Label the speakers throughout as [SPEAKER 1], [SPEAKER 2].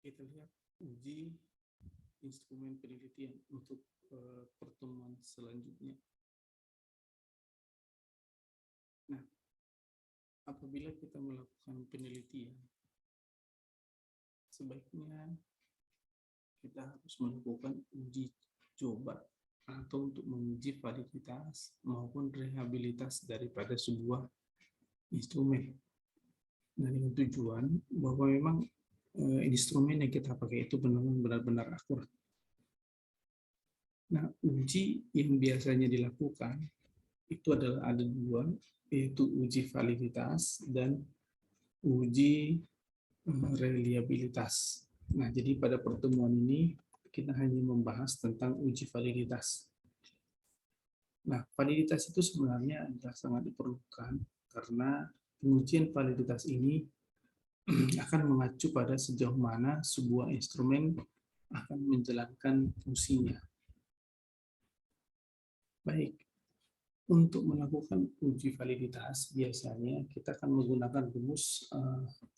[SPEAKER 1] Kita lihat uji instrumen penelitian untuk pertemuan selanjutnya. Nah, apabila kita melakukan penelitian, sebaiknya kita harus melakukan uji coba atau untuk menguji validitas maupun rehabilitas daripada sebuah instrumen. Nah, dengan tujuan bahwa memang instrumen yang kita pakai itu benar-benar akurat. Nah, uji yang biasanya dilakukan itu adalah ada dua, yaitu uji validitas dan uji reliabilitas. Nah, jadi pada pertemuan ini kita hanya membahas tentang uji validitas. Nah, validitas itu sebenarnya adalah sangat diperlukan karena pengujian validitas ini akan mengacu pada sejauh mana sebuah instrumen akan menjalankan fungsinya. Baik, untuk melakukan uji validitas biasanya kita akan menggunakan rumus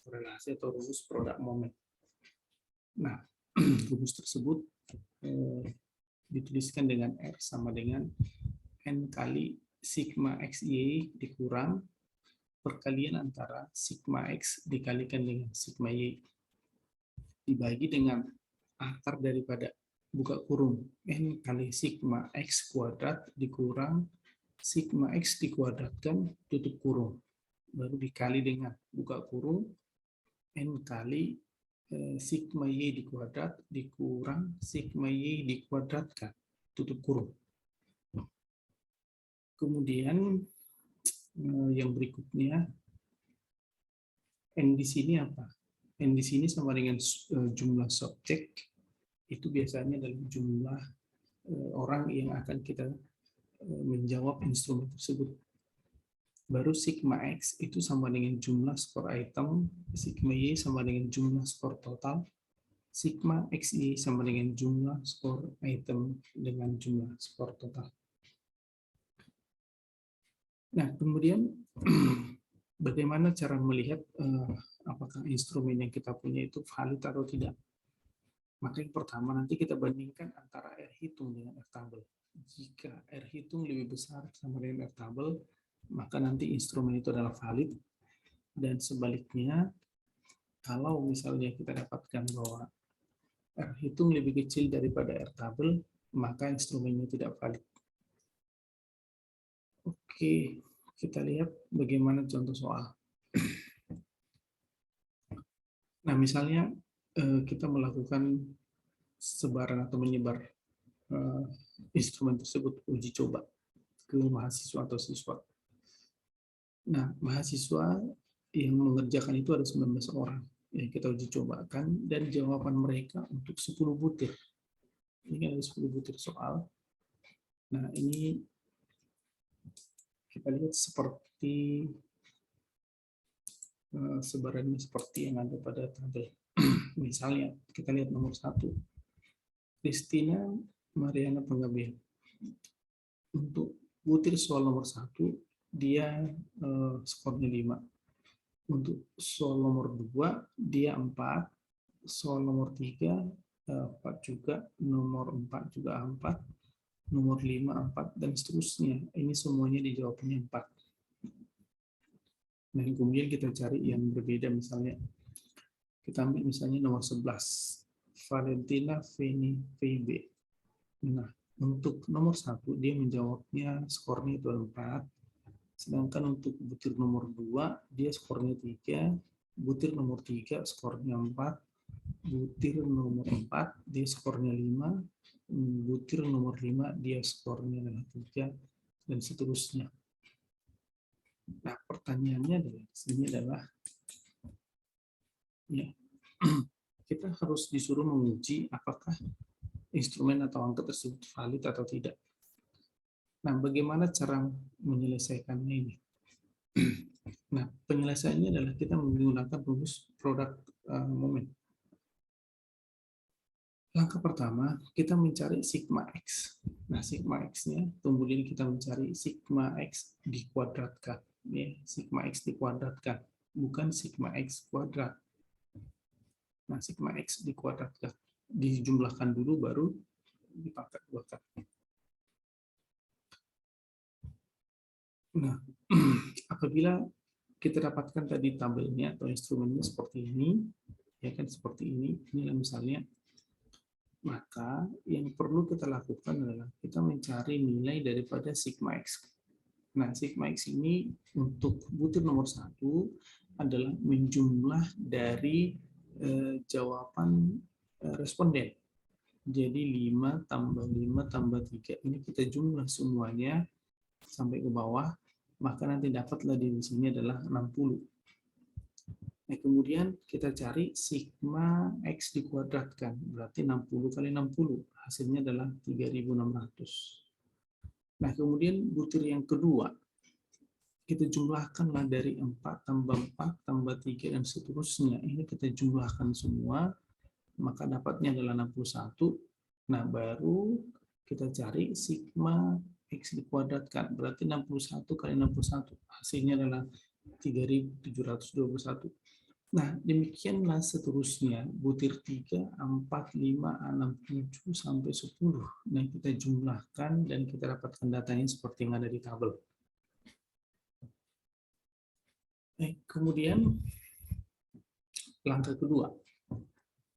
[SPEAKER 1] korelasi atau rumus produk moment. Nah, rumus tersebut dituliskan dengan R sama dengan N kali sigma XY dikurang perkalian antara sigma X dikalikan dengan sigma Y dibagi dengan akar daripada buka kurung N kali sigma X kuadrat dikurang sigma X dikuadratkan tutup kurung baru dikali dengan buka kurung N kali sigma Y dikuadrat dikurang sigma Y dikuadratkan tutup kurung. Kemudian yang berikutnya N di sini apa? N di sini sama dengan jumlah subjek, itu biasanya adalah jumlah orang yang akan kita menjawab instrumen tersebut. Baru sigma X itu sama dengan jumlah skor item, sigma Y sama dengan jumlah skor total, sigma XY sama dengan jumlah skor item dengan jumlah skor total. Nah, kemudian bagaimana cara melihat apakah instrumen yang kita punya itu valid atau tidak? Maka yang pertama nanti kita bandingkan antara R hitung dengan R tabel. Jika R hitung lebih besar sama dengan R tabel, maka nanti instrumen itu adalah valid. Dan sebaliknya, kalau misalnya kita dapatkan bahwa R hitung lebih kecil daripada R tabel, maka instrumennya tidak valid. Oke, kita lihat bagaimana contoh soal. Nah, misalnya kita melakukan sebaran atau menyebar instrumen tersebut uji coba ke mahasiswa atau siswa. Nah, mahasiswa yang mengerjakan itu ada 19 orang yang kita uji cobakan dan jawaban mereka untuk 10 butir. Ini ada 10 butir soal. Nah, ini kita lihat seperti sebarannya seperti yang ada pada tabel. Misalnya, kita lihat nomor 1. Christina Mariana Panggabean. Untuk butir soal nomor 1, dia skornya 5. Untuk soal nomor 2, dia 4. Soal nomor 3, 4 juga. Nomor 4 juga 4. Nomor 5, 4, dan seterusnya. Ini semuanya dijawabnya 4. Dan kemudian kita cari yang berbeda, misalnya kita ambil misalnya nomor 11, Valentina Feni VB. Nah, untuk nomor 1 dia menjawabnya skornya itu 4, sedangkan untuk butir nomor 2 dia skornya 3, butir nomor 3 skornya 4, butir nomor 4 dia skornya 5, butir nomor 5 dia skornya 3, dan seterusnya. Nah, pertanyaannya adalah sini adalah ya, kita harus disuruh menguji apakah instrumen atau angka tersebut valid atau tidak. Nah, bagaimana cara menyelesaikannya ini? Nah, penyelesaiannya adalah kita menggunakan rumus produk moment. Langkah pertama, kita mencari sigma X. Nah, sigma X-nya, kemudian kita mencari sigma X dikuadratkan. Ya, sigma X dikuadratkan, bukan sigma X kuadrat. Nah, sigma X dikuadratkan, dijumlahkan dulu baru dipangkat 2 kali. Nah, apabila kita dapatkan tadi tabelnya atau instrumennya seperti ini, ya kan seperti ini, inilah misalnya, maka yang perlu kita lakukan adalah kita mencari nilai daripada sigma X. Nah, sigma X ini untuk butir nomor 1 adalah menjumlah dari jawaban responden. Jadi 5 tambah 5 tambah 3, ini kita jumlah semuanya sampai ke bawah, maka nanti dapatlah di sini adalah 60. Nah, kemudian kita cari sigma X dikuadratkan, berarti 60 kali 60, hasilnya adalah 3.600. Nah, kemudian butir yang kedua, kita jumlahkanlah dari 4 tambah 4 tambah 3 dan seterusnya. Ini kita jumlahkan semua, maka dapatnya adalah 61. Nah, baru kita cari sigma X dikuadratkan, berarti 61 kali 61, hasilnya adalah 3.721. Nah, demikianlah seterusnya, butir 3, 4, 5, 6, 7, sampai 10. Nah, kita jumlahkan dan kita dapatkan datanya seperti yang ada di tabel. Kemudian, langkah kedua.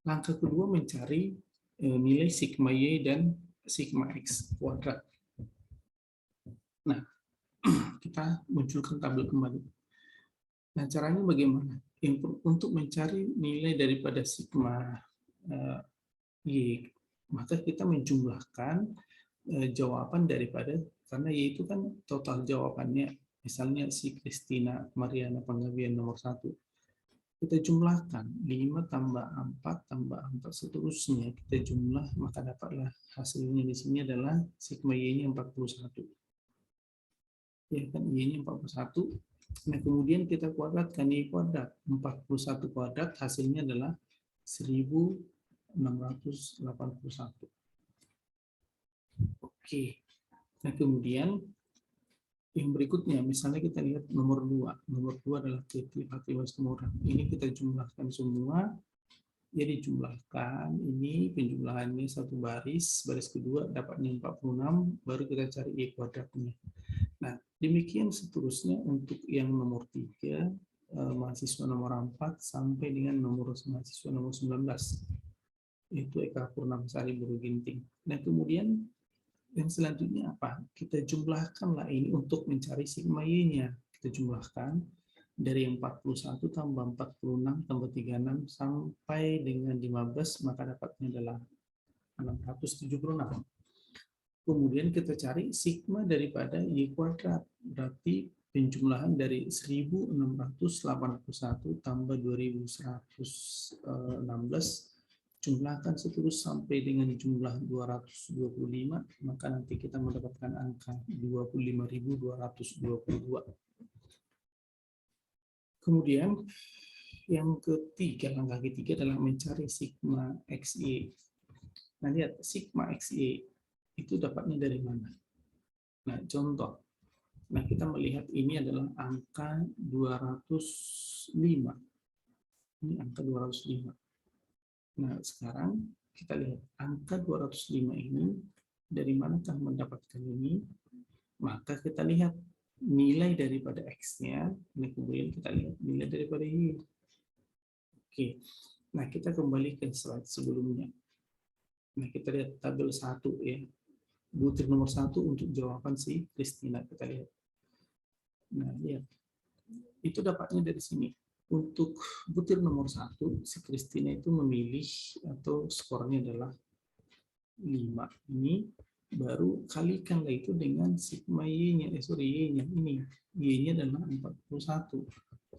[SPEAKER 1] Langkah kedua mencari nilai sigma Y dan sigma X kuadrat. Nah, kita munculkan tabel kembali. Nah, caranya bagaimana? Untuk mencari nilai daripada sigma Y, maka kita menjumlahkan jawaban daripada, karena Y itu kan total jawabannya, misalnya si Christina Mariana Panggabean nomor 1. Kita jumlahkan 5 tambah 4 tambah 4 seterusnya, kita jumlah, maka dapatlah hasilnya di sini adalah sigma Y-nya 41. Ya kan, Y-nya 41. Nah, kemudian kita kuadratkan Y kuadrat. 41 kuadrat hasilnya adalah 1681. Oke. Nah, kemudian yang berikutnya, misalnya kita lihat nomor 2. Nomor 2 adalah K-Fatibas Temuran. Ini kita jumlahkan semua. Jadi jumlahkan, ini penjumlahannya satu baris kedua dapatnya 46, baru kita cari Y kuadratnya. Nah, demikian seterusnya untuk yang nomor 3, mahasiswa nomor 4, sampai dengan nomor mahasiswa nomor 19. Itu Eka Purnamasari Buru Ginting. Nah, kemudian yang selanjutnya apa? Kita jumlahkanlah ini untuk mencari sigma Y-nya. Kita jumlahkan dari yang 41 tambah 46 tambah 36 sampai dengan 15, maka dapatnya adalah 676. Kemudian kita cari sigma daripada Y kuadrat. Berarti penjumlahan dari 1681 tambah 2116, jumlahkan seterus sampai dengan jumlah 225, maka nanti kita mendapatkan angka 25.222. Kemudian yang ketiga, langkah ketiga adalah mencari sigma XY. Nah, lihat sigma XY itu dapatnya dari mana? Nah, contoh. Nah, kita melihat ini adalah angka 205. Ini angka 205. Nah, sekarang kita lihat angka 205 ini dari manakah mendapatkan ini? Maka kita lihat nilai daripada X-nya, dan kemudian kita lihat nilai daripada Y. Oke, nah kita kembali ke slide sebelumnya. Nah, kita lihat tabel 1 ya. Butir nomor 1 untuk jawaban si Christina, kita lihat. Nah, lihat. Itu dapatnya dari sini. Untuk butir nomor 1, si Christina itu memilih atau skornya adalah 5. Ini baru kalikanlah itu dengan sigma Y-nya, Y-nya ini. Y-nya adalah 41.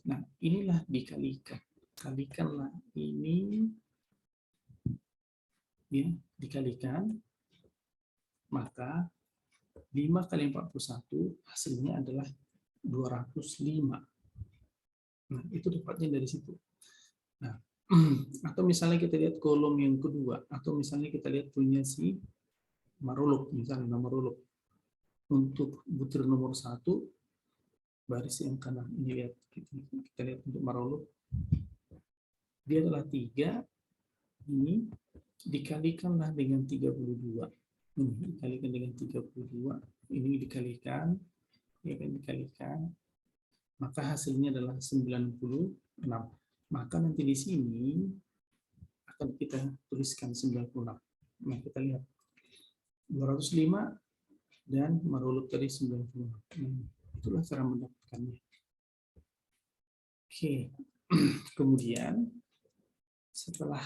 [SPEAKER 1] Nah, inilah dikalikan. Kalikanlah ini, ya, dikalikan, maka 5 kali 41 hasilnya adalah 205. Nah, itu dapatnya dari situ. Nah, atau misalnya kita lihat kolom yang kedua, atau misalnya kita lihat punya si Maruluk, misalnya nomor Maruluk. Untuk butir nomor 1, baris yang kanan, ini lihat, kita lihat untuk Maruluk, dia adalah 3, ini dikalikanlah dengan 32. Ini dikalikan dengan 32, ini dikalikan, ya kan, dikalikan, maka hasilnya adalah 96. Maka nanti di sini akan kita tuliskan 96. Nah, kita lihat 205 dan maruluk tadi 96. Itulah cara mendapatkannya. Oke. Kemudian setelah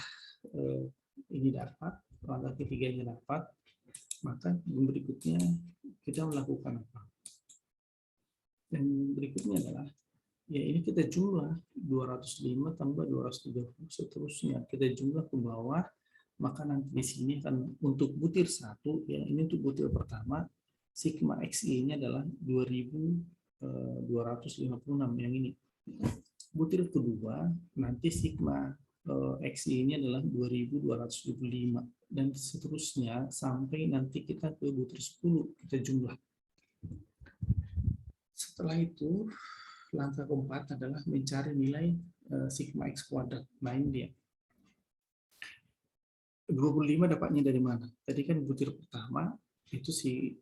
[SPEAKER 1] ini dapat, langkah ketiganya dapat, maka berikutnya kita melakukan apa? Dan berikutnya adalah, ya ini kita jumlah 205 tambah 230, seterusnya kita jumlah ke bawah, maka nanti di sini akan untuk butir 1, ya ini untuk butir pertama, sigma XI-nya adalah 2256 yang ini. Butir kedua, nanti sigma XI-nya adalah 2225 dan seterusnya sampai nanti kita ke butir 10 kita jumlah. Setelah itu langkah keempat adalah mencari nilai sigma X kuadrat. Nah ini dia. 25 dapatnya dari mana? Tadi kan butir pertama itu si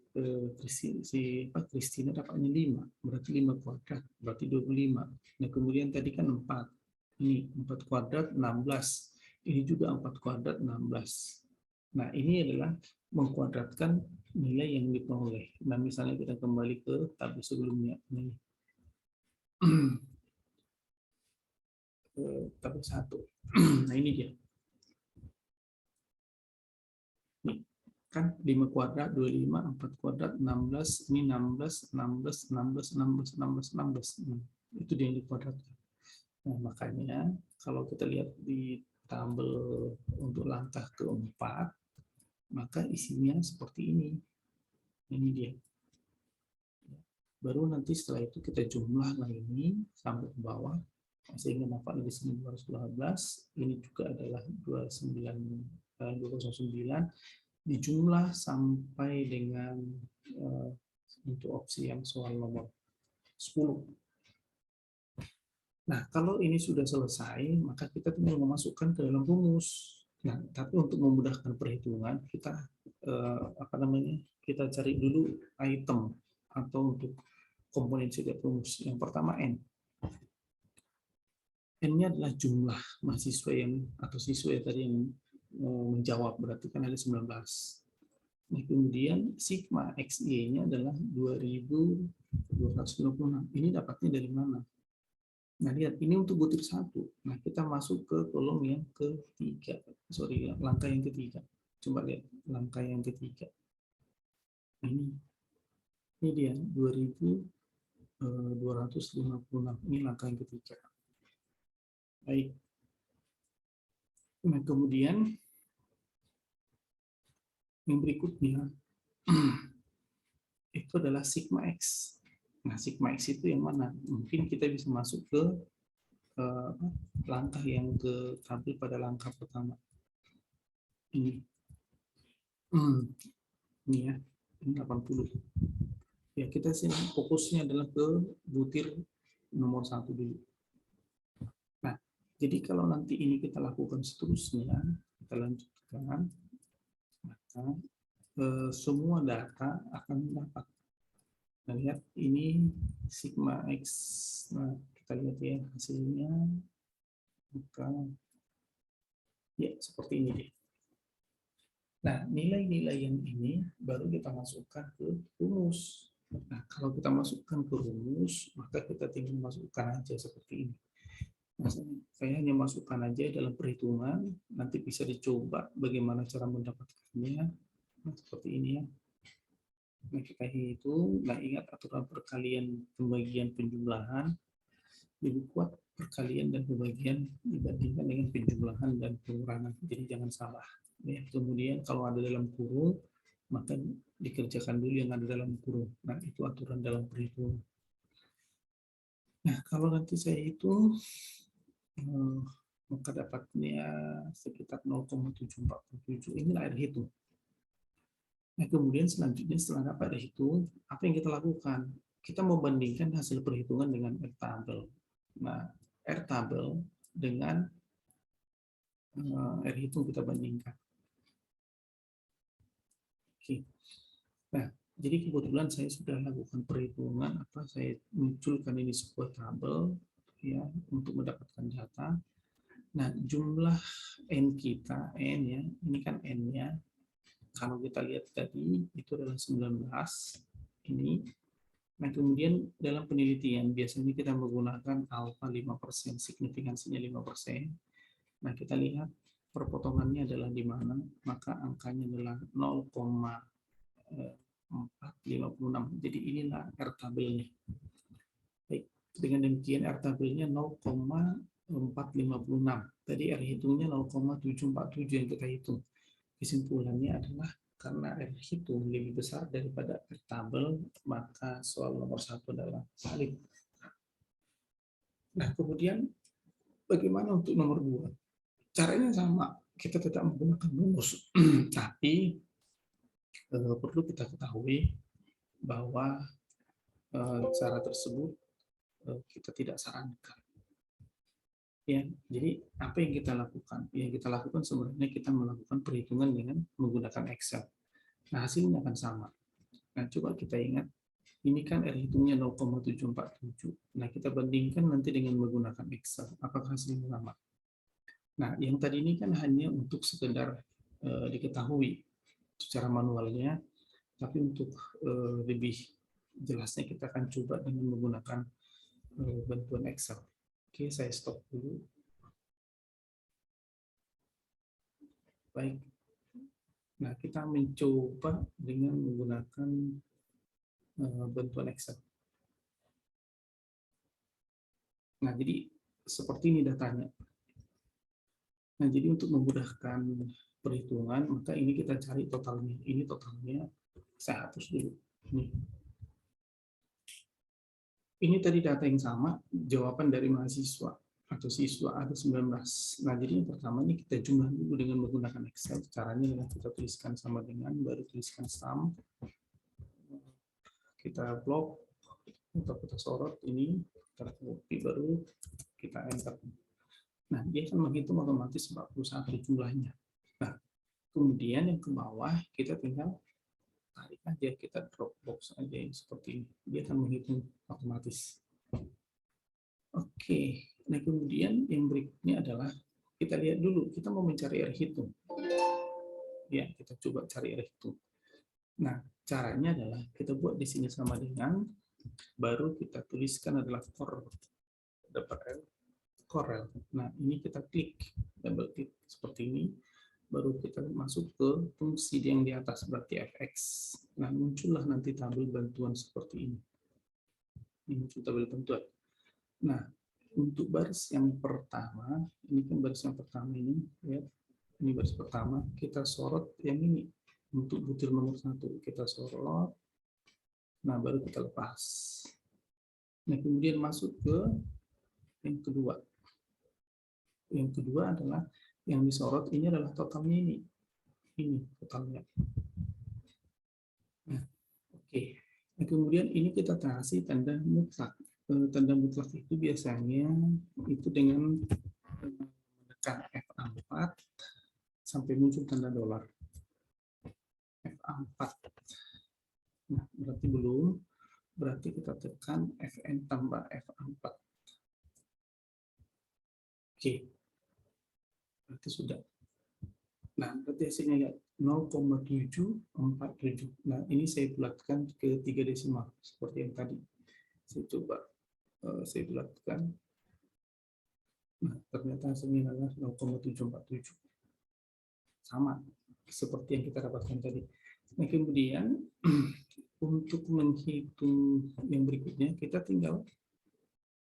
[SPEAKER 1] Kristina dapatnya 5, berarti 5 kuadrat, berarti 25. Nah kemudian tadi kan 4, ini 4 kuadrat 16, ini juga 4 kuadrat 16. Nah ini adalah mengkuadratkan nilai yang diperoleh. Nah misalnya kita kembali ke tabel sebelumnya, ini tabel 1. Nah ini dia. Kan 5 kuadrat, 25, 4 kuadrat, 16, ini 16, 16, 16, 16, 16, 16. Itu dia yang dikuadratkan. Nah, makanya kalau kita lihat di tabel untuk langkah keempat, maka isinya seperti ini. Ini dia. Baru nanti setelah itu kita jumlah ini sampai ke bawah, sehingga dapat di sini 212, ini juga adalah 209, dijumlah sampai dengan untuk opsi yang soal nomor 10. Nah, kalau ini sudah selesai, maka kita tinggal memasukkan ke dalam rumus. Nah, tapi untuk memudahkan perhitungan, kita kita cari dulu item atau untuk komponen setiap rumus. Yang pertama N. N-nya adalah jumlah mahasiswa yang atau siswa yang tadi yang menjawab, berarti kan ada 19. Nah, kemudian sigma XY-nya adalah 2256. Ini dapatnya dari mana? Nah, lihat, ini untuk butir 1. Nah, kita masuk ke kolom yang ketiga. Sorry, langkah yang ketiga. Coba lihat, langkah yang ketiga. Ini dia, 2256. Ini langkah yang ketiga. Baik. Nah, kemudian yang berikutnya itu adalah sigma X. Nah, sigma X itu yang mana? Mungkin kita bisa masuk ke langkah yang tampil pada langkah pertama. Ini. Ini ya, ini 80. Ya, kita sih fokusnya adalah ke butir nomor 1 dulu. Nah, jadi kalau nanti ini kita lakukan seterusnya, kita lanjutkan, maka semua data akan dapat. Nah, lihat ini sigma X. Nah, kita lihat ya hasilnya. Maka ya seperti ini deh. Nah, nilai-nilai yang ini baru kita masukkan ke rumus. Nah, kalau kita masukkan ke rumus, maka kita tinggal masukkan aja seperti ini. Nah, saya hanya masukkan aja dalam perhitungan, nanti bisa dicoba bagaimana cara mendapatkannya. Nah, seperti ini ya. Nah, kita hitung. Nah, ingat aturan perkalian pembagian penjumlahan lebih kuat perkalian dan pembagian dibandingkan dengan penjumlahan dan pengurangan. Jadi jangan salah. Ya, kemudian kalau ada dalam kurung, maka dikerjakan dulu yang ada dalam kurung. Nah, itu aturan dalam perhitungan. Nah, kalau nanti saya hitung, maka dapatnya sekitar 0,747. Inilah air hitung. Nah, kemudian selanjutnya setelah dapat air hitung, apa yang kita lakukan? Kita membandingkan hasil perhitungan dengan airtable. Nah, airtable dengan R hitung kita bandingkan. Oke. Nah, jadi kebetulan saya sudah lakukan perhitungan, saya munculkan ini sebuah tabel ya untuk mendapatkan data. Nah, jumlah N kita, N ya, ini kan N-nya. Kalau kita lihat tadi, itu adalah 19. Ini. Nah, kemudian dalam penelitian, biasanya kita menggunakan alfa 5%, signifikansinya 5%. Nah, kita lihat perpotongannya adalah di mana, maka angkanya adalah 0,456. Jadi inilah R tabelnya. Baik, dengan demikian R tabelnya 0,456. Tadi R hitungnya 0,747 yang kita hitung. Kesimpulannya adalah karena R hitung lebih besar daripada R tabel, maka soal nomor 1 adalah valid. Nah, kemudian bagaimana untuk nomor 2? Caranya sama, kita tetap menggunakan rumus. Tapi perlu kita ketahui bahwa cara tersebut kita tidak sarankan. Ya, jadi apa yang kita lakukan? Yang kita lakukan sebenarnya kita melakukan perhitungan dengan menggunakan Excel. Nah, hasilnya akan sama. Nah, coba kita ingat, ini kan R hitungnya 0,747. Nah, kita bandingkan nanti dengan menggunakan Excel. Apakah hasilnya sama? Nah, yang tadi ini kan hanya untuk sekedar diketahui secara manualnya, tapi untuk lebih jelasnya kita akan coba dengan menggunakan bantuan Excel. Oke, saya stop dulu. Baik. Nah, kita mencoba dengan menggunakan bantuan Excel. Nah, jadi seperti ini datanya. Nah, jadi untuk memudahkan perhitungan, maka ini kita cari totalnya. Ini totalnya, saya hapus dulu. Ini tadi data yang sama, jawaban dari mahasiswa atau siswa ada 19. Nah, jadi yang pertama ini kita jumlah dulu dengan menggunakan Excel. Caranya adalah kita tuliskan sama dengan, baru tuliskan sum. Kita blok, atau kita sorot ini, kita copy, baru kita enter. Nah, dia akan menghitung otomatis 41 jumlahnya. Nah, kemudian yang ke bawah, kita tinggal tarik aja, kita drop box aja yang seperti ini. Dia akan menghitung otomatis. Oke, nah kemudian yang berikutnya adalah kita lihat dulu, kita mau mencari R hitung. Ya, kita coba cari R hitung. Nah, caranya adalah kita buat di sini sama dengan, baru kita tuliskan adalah Corel. Nah, ini kita klik, double klik seperti ini, baru kita masuk ke fungsi yang di atas, berarti fx. Nah, muncullah nanti tabel bantuan seperti ini. Ini muncul tabel bantuan. Nah, untuk baris yang pertama, ini kan baris yang pertama ini, ya. Ini baris pertama, kita sorot yang ini. Untuk butir nomor 1, kita sorot. Nah, baru kita lepas. Nah, kemudian masuk ke yang kedua. Yang kedua adalah yang disorot ini adalah totalnya ini. Ini totalnya. Nah, oke. Nah, kemudian ini kita kasih tanda mutlak. Tanda mutlak itu biasanya itu dengan menekan F4 sampai muncul tanda $. F4. Nah, berarti belum. Berarti kita tekan Fn tambah F4. Oke. Berarti sudah. Nah, berarti hasilnya ya 0,747. Nah, ini saya bulatkan ke 3 desimal seperti yang tadi. Saya coba saya bulatkan. Nah, ternyata hasilnya adalah 0,747. Sama seperti yang kita dapatkan tadi. Nah, kemudian untuk menghitung yang berikutnya, kita tinggal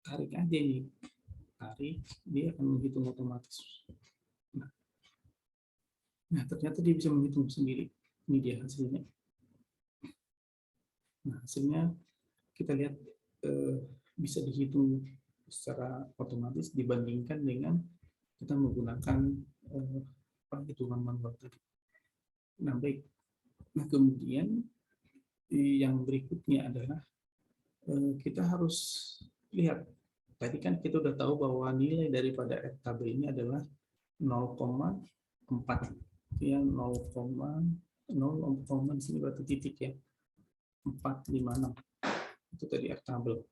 [SPEAKER 1] tarik aja nih. Tarik, dia akan menghitung otomatis. Nah, ternyata dia bisa menghitung sendiri. Ini dia hasilnya. Nah, hasilnya kita lihat bisa dihitung secara otomatis dibandingkan dengan kita menggunakan perhitungan manual tadi. Nah, baik. Nah, kemudian yang berikutnya adalah kita harus lihat. Tadi kan kita udah tahu bahwa nilai daripada R tabel ini adalah 0,4 ya, 0,0 di sini berarti titik ya, 456 itu tadi tabel.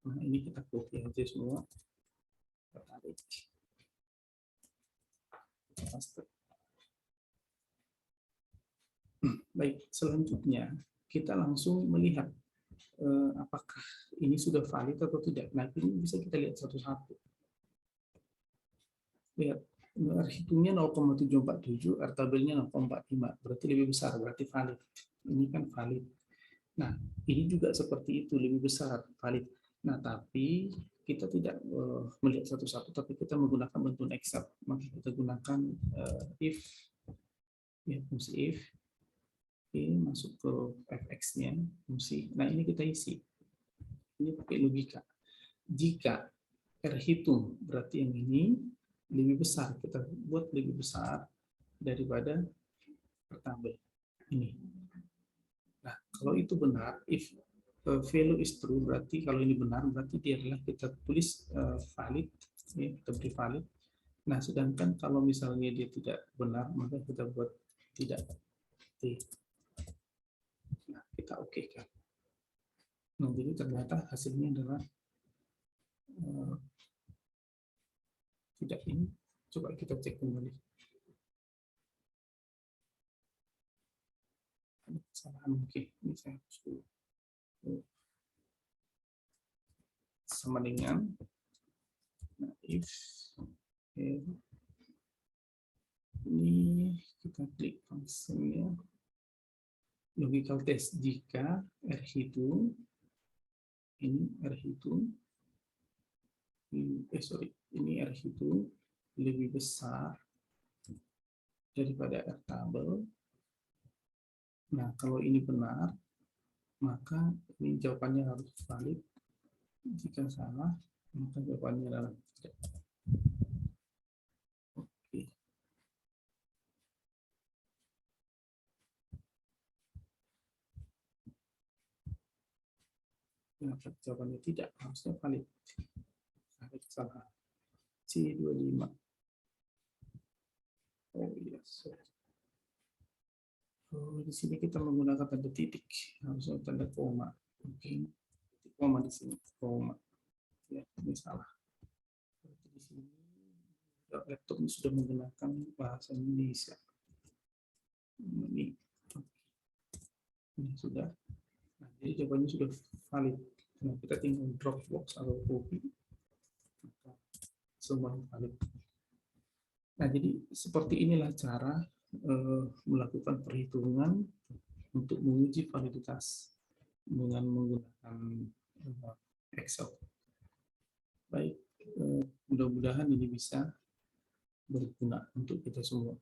[SPEAKER 1] Nah ini kita copy aja semua, kita tarik, paste. Baik, selanjutnya kita langsung melihat apakah ini sudah valid atau tidak. Nah ini bisa kita lihat satu-satu. Lihat, hitungnya 0,747, R tabelnya 0,45, berarti lebih besar, berarti valid. Ini kan valid. Nah, ini juga seperti itu, lebih besar, valid. Nah, tapi kita tidak melihat satu-satu, tapi kita menggunakan bentuk Excel. Maka kita gunakan if, ya, fungsi if, masuk ke fx-nya, fungsi. Nah, ini kita isi. Ini pakai logika. Jika R hitung, berarti yang ini lebih besar, kita buat lebih besar daripada tabel ini. Nah, kalau itu benar, if value is true, berarti kalau ini benar, berarti dia adalah kita tulis valid, ya, kita beri valid. Nah, sedangkan kalau misalnya dia tidak benar, maka kita buat tidak. Nah, kita oke kan. Nah, jadi ternyata hasilnya adalah tidak ini. Coba kita cek kembali. Ada kesalahan mungkin. Ini saya harus dulu. Sama dengan nah, if ini kita klik fungsinya logical test jika R hitung ini R hitung ini R hitung lebih besar daripada R tabel. Nah, kalau ini benar, maka ini jawabannya harus valid. Jika salah, maka jawabannya adalah tidak. Oke. Kenapa jawabannya tidak? Harusnya valid. Salah. C25. Oh iya, sorry. Oh, di sini kita menggunakan tanda titik, harusnya tanda koma. Mungkin koma di sini, koma. Ya, ini salah. Di sini laptop ini sudah menggunakan bahasa Indonesia. Ini sudah. Nah, jadi jawabannya sudah valid. Nah, kita tinggal Dropbox atau copy. Semua valid. Nah, jadi seperti inilah cara melakukan perhitungan untuk menguji validitas dengan menggunakan Excel. Baik, mudah-mudahan ini bisa berguna untuk kita semua.